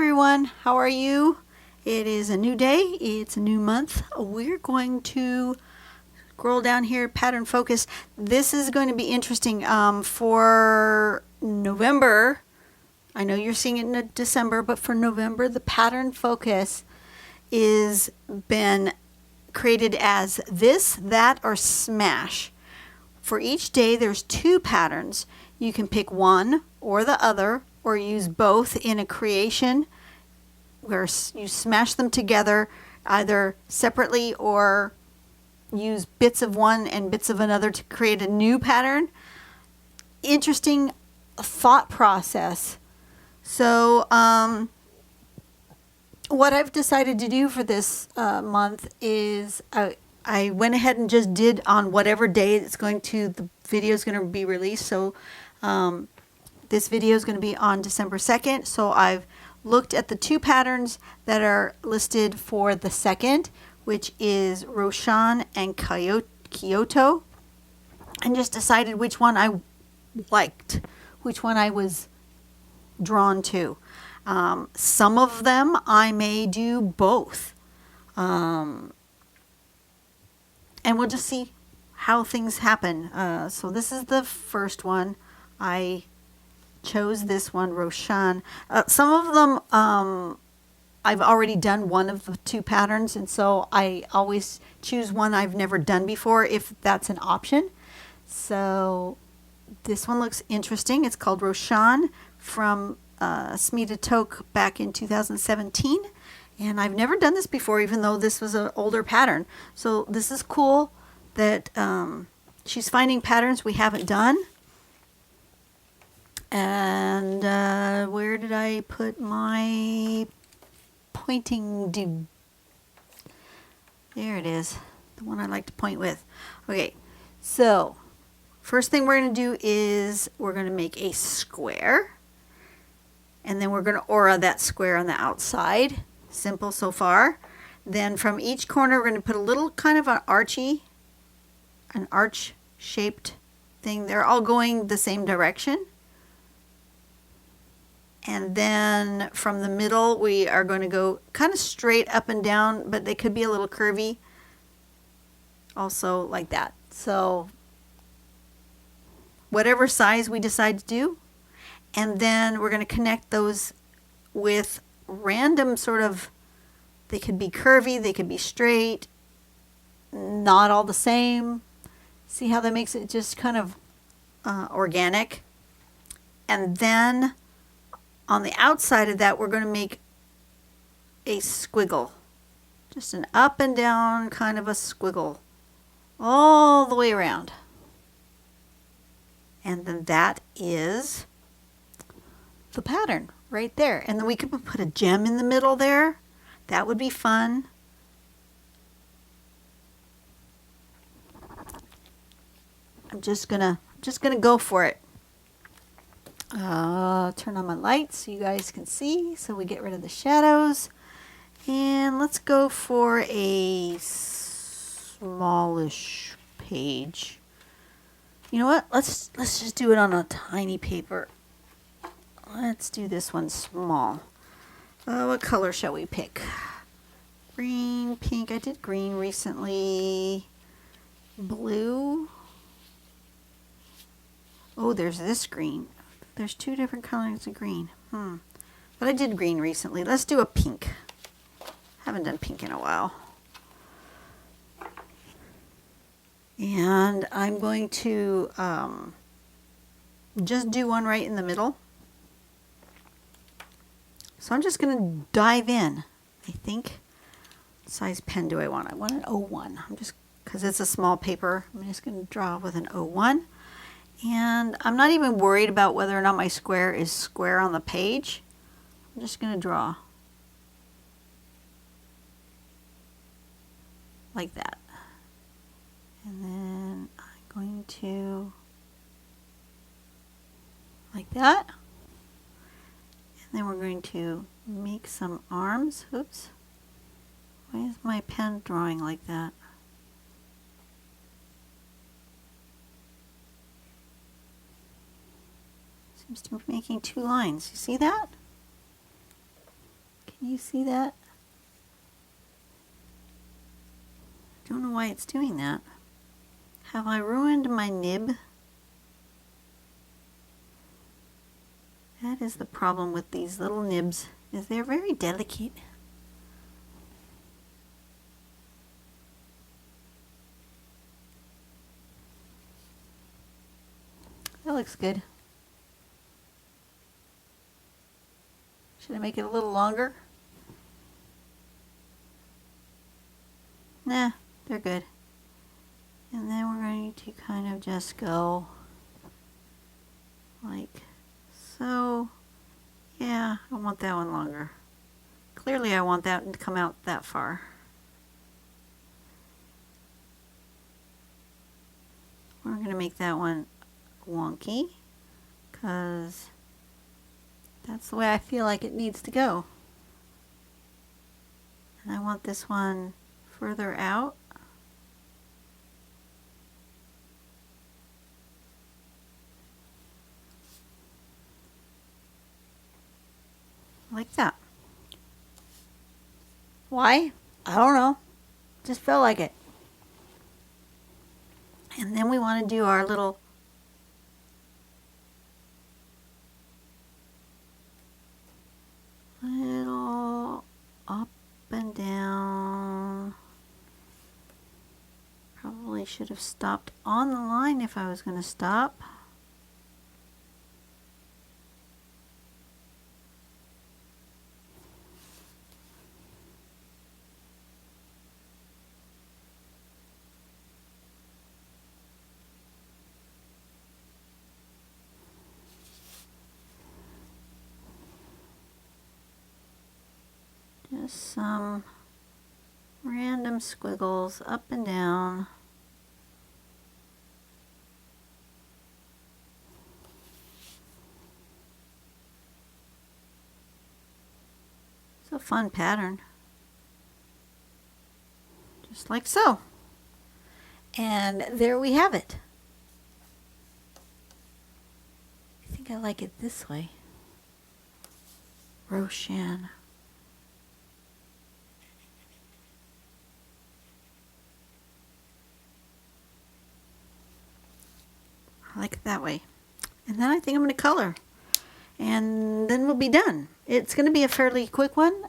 everyone, how are you? It is a new day, it's a new month. We're going to scroll down here, pattern focus. This is going to be interesting for November. I know you're seeing it in December, but for November, the pattern focus is been created as this, that, or smash. For each day, there's two patterns. You can pick one or the other, or use both in a creation where you smash them together either separately or use bits of one and bits of another to create a new pattern. Interesting thought process. So what I've decided to do for this month is I went ahead and just did on whatever day the video is going to be released. So this video is going to be on December 2nd. So I've looked at the two patterns that are listed for the 2nd, which is Roshan and Kyoto, and just decided which one I liked, which one I was drawn to. Some of them I may do both. And we'll just see how things happen. So this is the first one. I chose this one, Roshan. Some of them I've already done one of the two patterns, and so I always choose one I've never done before if that's an option. So this one looks interesting. It's called Roshan from Smita Toke back in 2017. And I've never done this before, even though this was an older pattern. So this is cool that she's finding patterns we haven't done. And where did I put my pointing do? There it is, the one I like to point with. Okay, so first thing we're going to do is we're going to make a square. And then we're going to aura that square on the outside. Simple so far. Then from each corner we're going to put a little kind of an arch shaped thing. They're all going the same direction. And then from the middle we are going to go kind of straight up and down, but they could be a little curvy also, like that. So whatever size we decide to do. And then we're going to connect those with random sort of, they could be curvy, they could be straight, not all the same. See how that makes it just kind of organic. And then on the outside of that, we're going to make a squiggle. Just an up and down kind of a squiggle all the way around. And then that is the pattern right there. And then we could put a gem in the middle there. That would be fun. I'm just gonna go for it. Turn on my lights so you guys can see, so we get rid of the shadows. And let's go for a smallish page. You know what? Let's just do it on a tiny paper. Let's do this one small. What color shall we pick? Green, pink. I did green recently. Blue. Oh, there's this green. There's two different colors of green. But I did green recently. Let's do a pink. Haven't done pink in a while. And I'm going to just do one right in the middle. So I'm just going to dive in, I think. What size pen do I want? I want an 01. Because it's a small paper, I'm just going to draw with an 01. And I'm not even worried about whether or not my square is square on the page. I'm just going to draw like that. And then I'm going to, like that. And then we're going to make some arms. Oops. Why is my pen drawing like that? Seems to be making two lines. You see that? you see that? Don't know why it's doing that. Have I ruined my nib? That is the problem with these little nibs, is they're very delicate. That looks good. Should I make it a little longer? Nah, they're good. And then we're going to kind of just go like so. Yeah, I want that one longer. Clearly I want that to come out that far. We're going to make that one wonky because that's the way I feel like it needs to go. And I want this one further out. Like that. Why? I don't know. Just felt like it. And then we want to do our little up and down. Probably should have stopped on the line if I was going to stop. Just some random squiggles up and down. It's a fun pattern. Just like so. And there we have it. I think I like it this way. Roshan. I like it that way. And then I think I'm going to color. And then we'll be done. It's going to be a fairly quick one,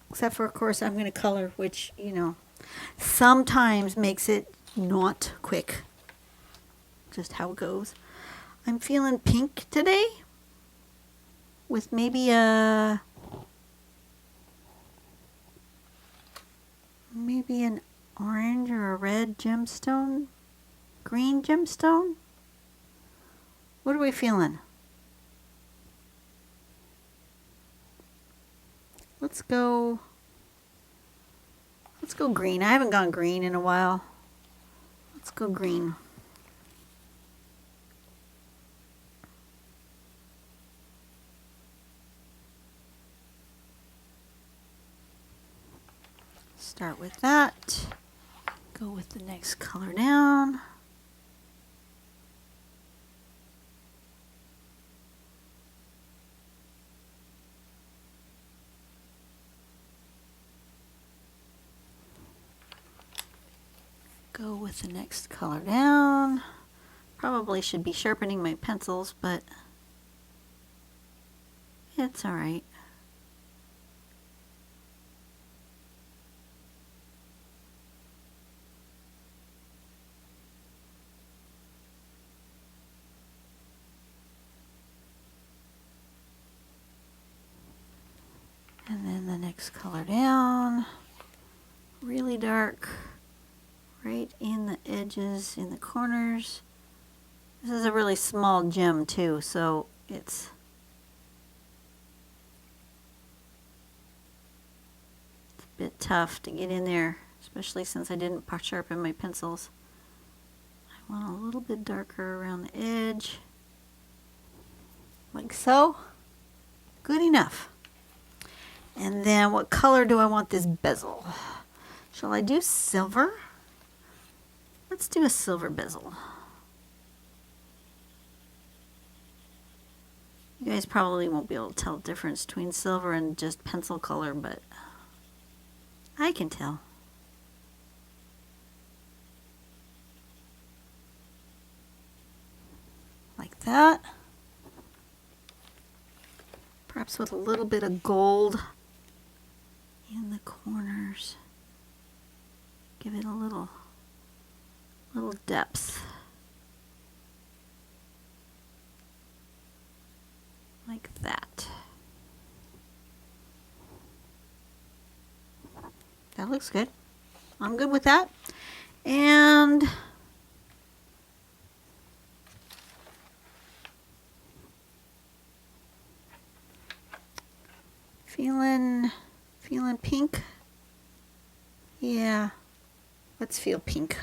except for, of course, I'm going to color, which, you know, sometimes makes it not quick. Just how it goes. I'm feeling pink today with maybe an orange or a red gemstone, green gemstone. What are we feeling? Let's go green. I haven't gone green in a while. Let's go green. Start with that. Go with the next color down. Go with the next color down. Probably should be sharpening my pencils, but it's all right. And then the next color down, really dark. Right in the edges, in the corners. This is a really small gem too, so it's a bit tough to get in there, especially since I didn't sharpen my pencils. I want a little bit darker around the edge, like so. Good enough. And then what color do I want this bezel? Shall I do silver? Let's do a silver bezel. You guys probably won't be able to tell the difference between silver and just pencil color, but I can tell. Like that. Perhaps with a little bit of gold in the corners. Give it a little depth. Like that. That looks good. I'm good with that. And feeling pink. Yeah, let's feel pink.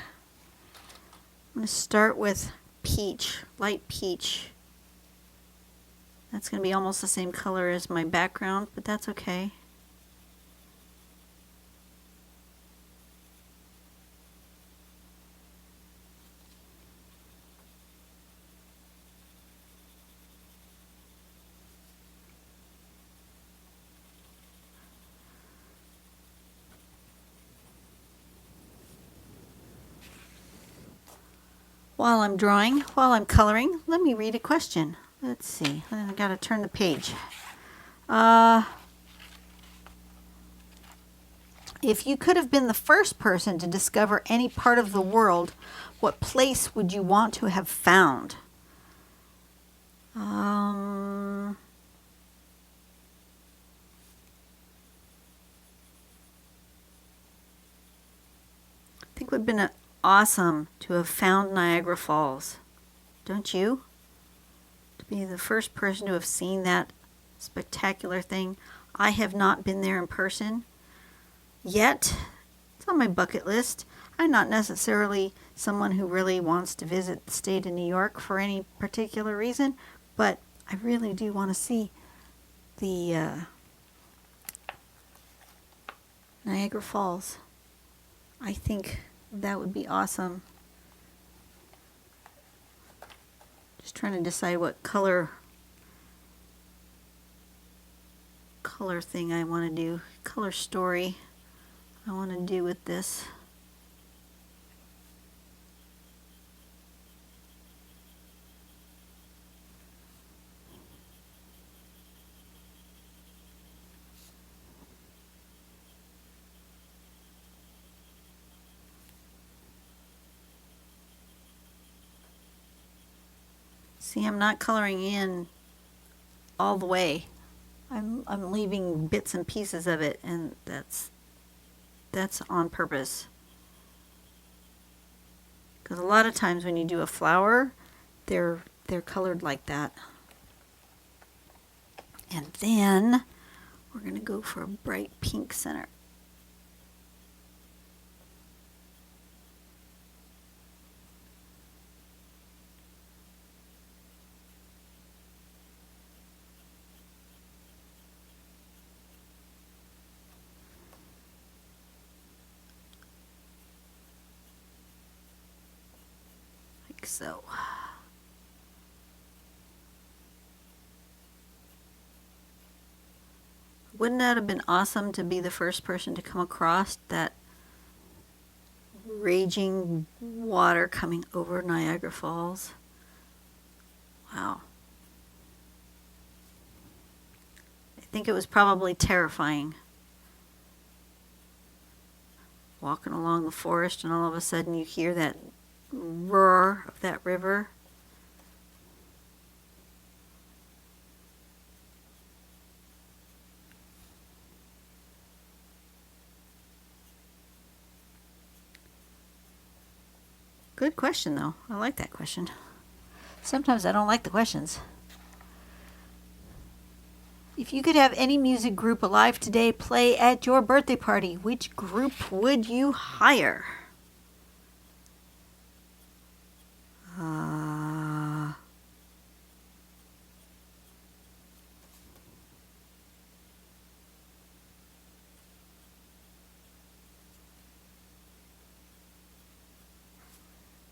I'm going to start with peach, light peach. That's going to be almost the same color as my background, but that's okay. While I'm drawing, while I'm coloring, let me read a question. Let's see. I got to turn the page. If you could have been the first person to discover any part of the world, what place would you want to have found? I think it would have been awesome to have found Niagara Falls. Don't you? To be the first person to have seen that spectacular thing. I have not been there in person yet. It's on my bucket list. I'm not necessarily someone who really wants to visit the state of New York for any particular reason, but I really do want to see the Niagara Falls. I think that would be awesome. Just trying to decide what color thing I want to do, color story I want to do with this. See, I'm not coloring in all the way. I'm leaving bits and pieces of it, and that's on purpose. Because a lot of times when you do a flower, they're colored like that. And then we're going to go for a bright pink center. Like so. Wouldn't that have been awesome to be the first person to come across that raging water coming over Niagara Falls? Wow. I think it was probably terrifying. Walking along the forest and all of a sudden you hear that roar of that river. Good question, though. I like that question. Sometimes I don't like the questions. If you could have any music group alive today play at your birthday party, which group would you hire?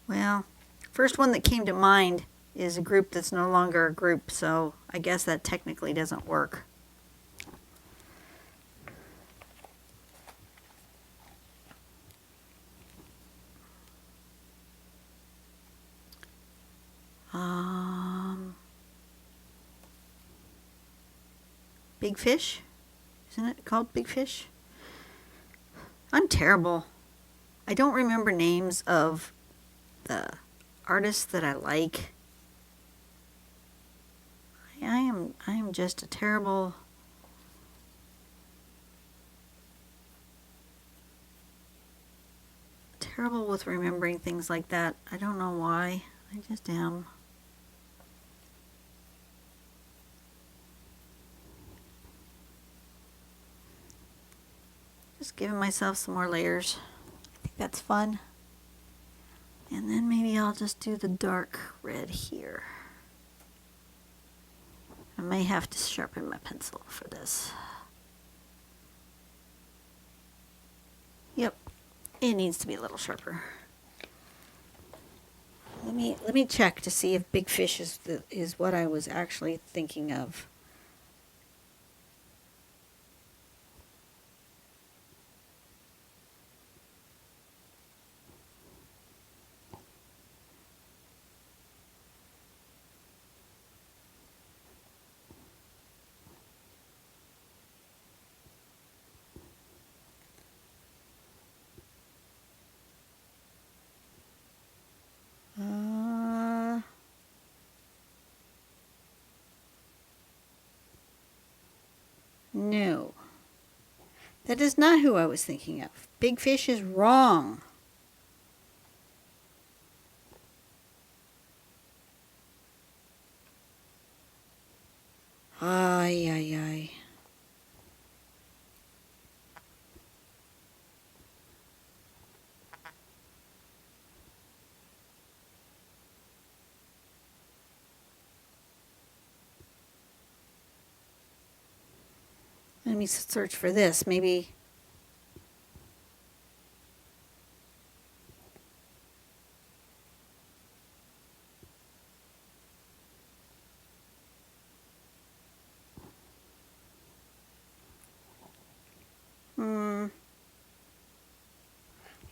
Well, first one that came to mind is a group that's no longer a group, so I guess that technically doesn't work. Big Fish? Isn't it called Big Fish? I'm terrible. I don't remember names of the artists that I like. I am just a terrible with remembering things like that. I don't know why. I just am. Just giving myself some more layers. I think that's fun. And then maybe I'll just do the dark red here. I may have to sharpen my pencil for this. Yep, it needs to be a little sharper. Let me check to see if Big Fish is what I was actually thinking of. No. That is not who I was thinking of. Big Fish is wrong. Ay, ay, ay. Let me search for this. Maybe.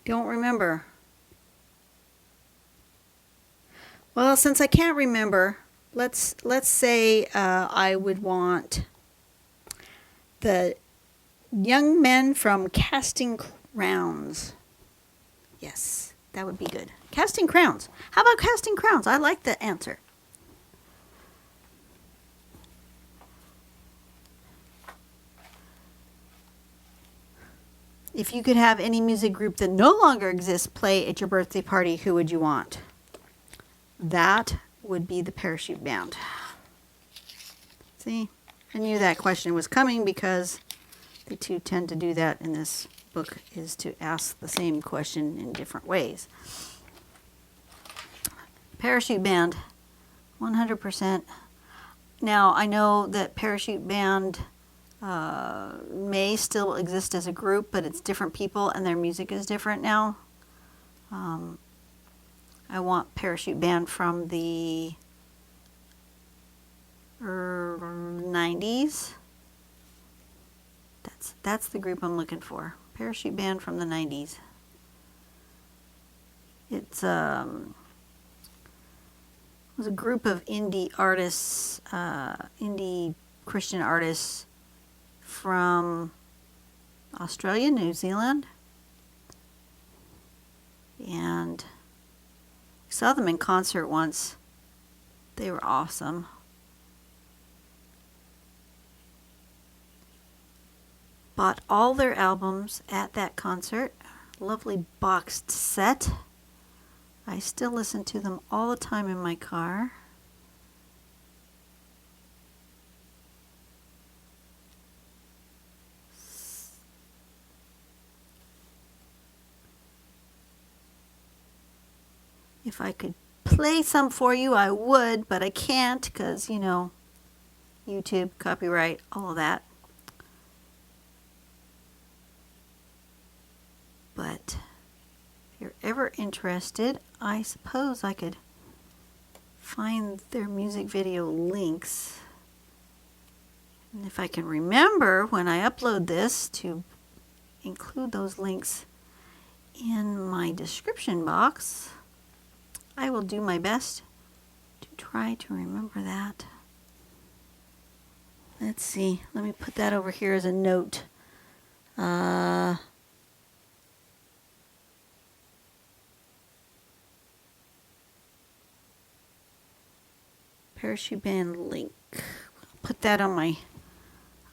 Don't remember. Well, since I can't remember, let's say I would want the young men from Casting Crowns. Yes, that would be good. Casting Crowns. How about Casting Crowns? I like the answer. If you could have any music group that no longer exists play at your birthday party, who would you want? That would be the Parachute Band. See, I knew that question was coming because they too tend to do that in this book, is to ask the same question in different ways. Parachute Band, 100%. Now, I know that Parachute Band may still exist as a group, but it's different people and their music is different now. I want Parachute Band from the 90s. That's the group I'm looking for. Parachute Band from the 90s. It's it was a group of indie artists, indie Christian artists from Australia, New Zealand, and I saw them in concert once. They were awesome. Bought all their albums at that concert. Lovely boxed set. I still listen to them all the time in my car. If I could play some for you, I would, but I can't because, you know, YouTube, copyright, all of that. But if you're ever interested, I suppose I could find their music video links. And if I can remember when I upload this to include those links in my description box, I will do my best to try to remember that. Let's see. Let me put that over here as a note. Parachute band link. Put that on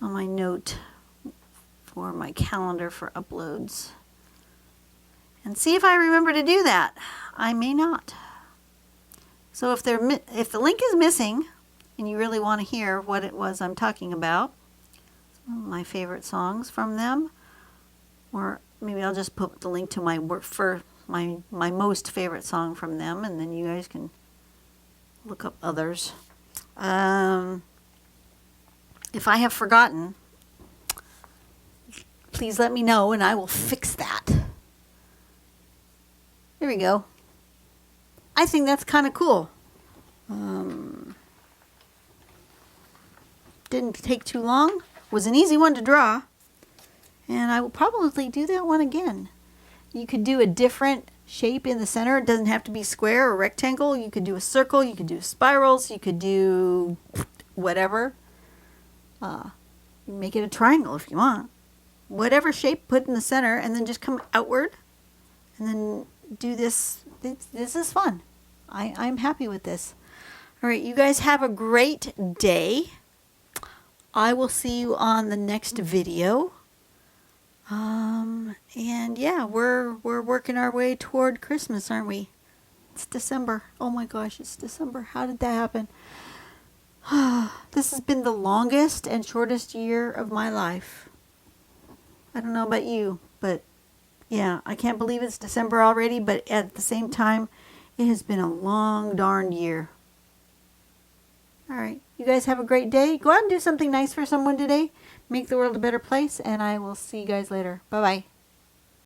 my note for my calendar for uploads. And see if I remember to do that. I may not. So if the link is missing and you really want to hear what it was I'm talking about, some of my favorite songs from them, or maybe I'll just put the link to my most favorite song from them, and then you guys can look up others. If I have forgotten, please let me know and I will fix that. There we go. I think that's kind of cool. Didn't take too long. Was an easy one to draw. And I will probably do that one again. You could do a different shape in the center. It doesn't have to be square or rectangle. You could do a circle. You could do spirals. You could do whatever. You make it a triangle if you want. Whatever shape, put in the center, and then just come outward. And then do this. This is fun. I'm happy with this. All right, you guys have a great day. I will see you on the next video. And yeah, we're working our way toward Christmas, aren't we? It's December. Oh my gosh, it's December. How did that happen? This has been the longest and shortest year of my life. I don't know about you, but yeah, I can't believe it's December already, but at the same time, it has been a long darn year. All right, you guys have a great day. Go out and do something nice for someone today. Make the world a better place, and I will see you guys later. Bye-bye.